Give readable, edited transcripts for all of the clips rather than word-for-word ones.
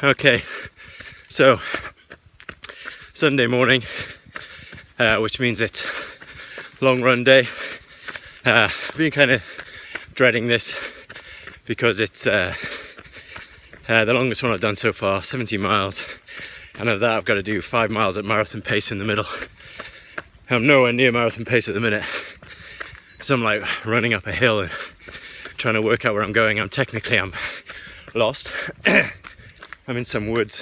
Okay, so Sunday morning, which means it's long run day. I've been kind of dreading this because it's the longest one I've done so far, 70 miles, and of that I've got to do 5 miles at marathon pace in the middle. I'm nowhere near marathon pace at the minute, so I'm like running up a hill and trying to work out where I'm going. I'm lost. I'm in some woods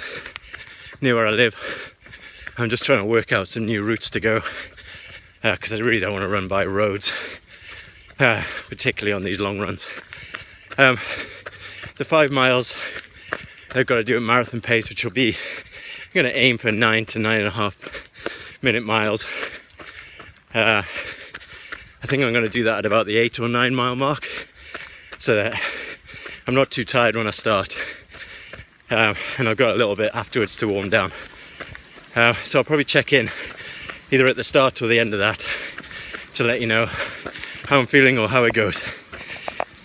near where I live. I'm just trying to work out some new routes to go because I really don't want to run by roads, particularly on these long runs. The 5 miles I've got to do at marathon pace, which will be, I'm going to aim for 9 to 9.5 minute miles. I think I'm going to do that at about the 8 or 9 mile mark so that I'm not too tired when I start. And I've got a little bit afterwards to warm down. So I'll probably check in either at the start or the end of that to let you know how I'm feeling or how it goes.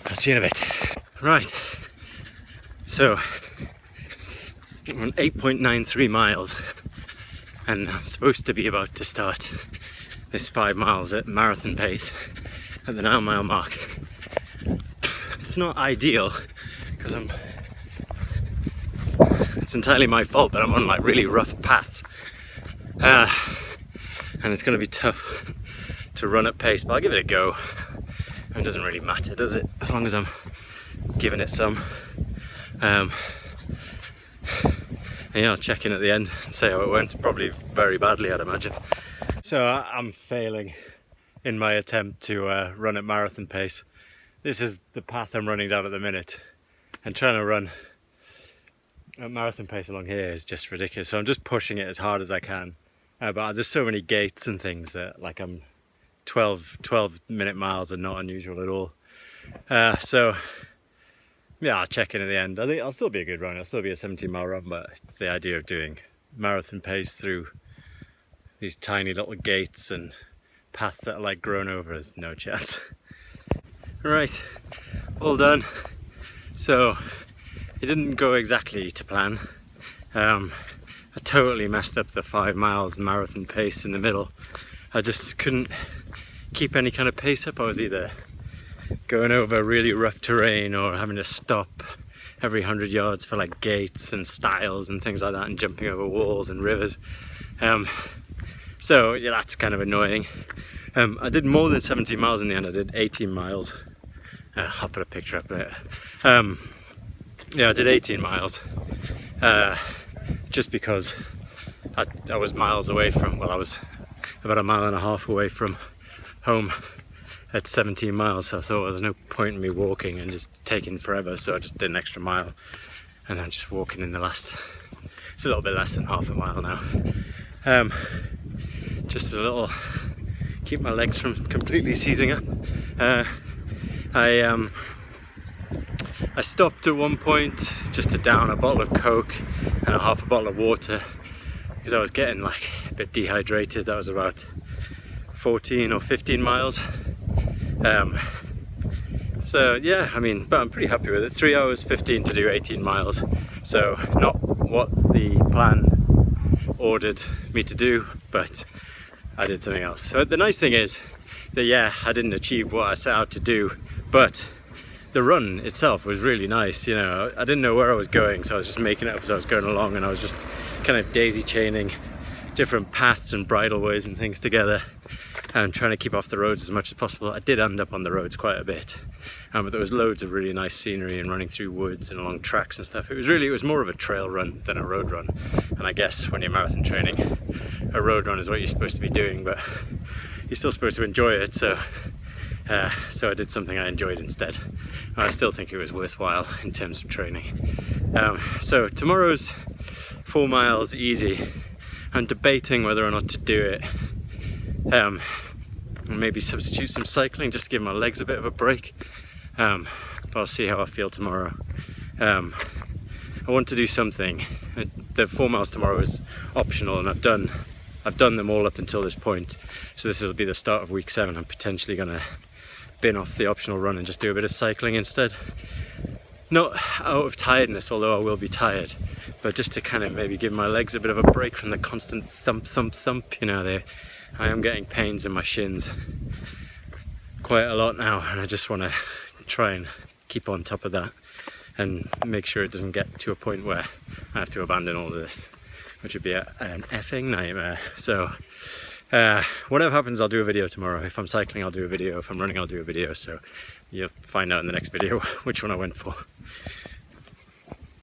I'll see you in a bit. Right, so I'm on 8.93 miles and I'm supposed to be about to start this 5 miles at marathon pace at the 9 mile mark. It's not ideal because it's entirely my fault, but I'm on like really rough paths, and it's going to be tough to run at pace, but I'll give it a go. It doesn't really matter, does it? As long as I'm giving it some. And yeah, I'll check in at the end and say how it went. Probably very badly, I'd imagine. So I'm failing in my attempt to run at marathon pace. This is the path I'm running down at the minute, and trying to run at marathon pace along here is just ridiculous. So I'm just pushing it as hard as I can, but there's so many gates and things that like 12 minute miles are not unusual at all. So yeah, I'll check in at the end. I think I'll still be a good run. It'll still be a 17-mile run, but the idea of doing marathon pace through these tiny little gates and paths that are like grown over is no chance. Right, all done. So it didn't go exactly to plan. I totally messed up the 5 miles marathon pace in the middle. I just couldn't keep any kind of pace up. I was either going over really rough terrain or having to stop every 100 yards for like gates and stiles and things like that, and jumping over walls and rivers. So yeah, that's kind of annoying. I did more than 17 miles in the end. I did 18 miles. I'll put a picture up there. Yeah, I did 18 miles, just because I was miles away from, well, I was about 1.5 miles away from home at 17 miles, so I thought, well, there's no point in me walking and just taking forever, so I just did an extra mile, and I'm just walking in the last, it's a little bit less than half a mile now. Just a little, keep my legs from completely seizing up. I stopped at one point just to down a bottle of Coke and half a bottle of water because I was getting like a bit dehydrated. That was about 14 or 15 miles. So yeah, I mean, but I'm pretty happy with it. 3 hours 15 to do 18 miles. So not what the plan ordered me to do, but I did something else. So the nice thing is that yeah, I didn't achieve what I set out to do, but the run itself was really nice. You know, I didn't know where I was going, so I was just making it up as I was going along, and I was just kind of daisy chaining different paths and bridleways and things together and trying to keep off the roads as much as possible. I did end up on the roads quite a bit, but there was loads of really nice scenery and running through woods and along tracks and stuff. It was more of a trail run than a road run, and I guess when you're marathon training, a road run is what you're supposed to be doing, but you're still supposed to enjoy it. So I did something I enjoyed instead. I still think it was worthwhile in terms of training. So tomorrow's 4 miles easy. I'm debating whether or not to do it. And maybe substitute some cycling just to give my legs a bit of a break. But I'll see how I feel tomorrow. I want to do something. The 4 miles tomorrow is optional, and I've done them all up until this point. So this will be the start of week 7. I'm potentially going to bin off the optional run and just do a bit of cycling instead. not out of tiredness, although I will be tired, but just to kind of maybe give my legs a bit of a break from the constant thump, thump, thump. You know, I am getting pains in my shins quite a lot now, and I just want to try and keep on top of that and make sure it doesn't get to a point where I have to abandon all of this, which would be an effing nightmare. So whatever happens, I'll do a video tomorrow. If I'm cycling, I'll do a video. If I'm running, I'll do a video. So you'll find out in the next video which one I went for.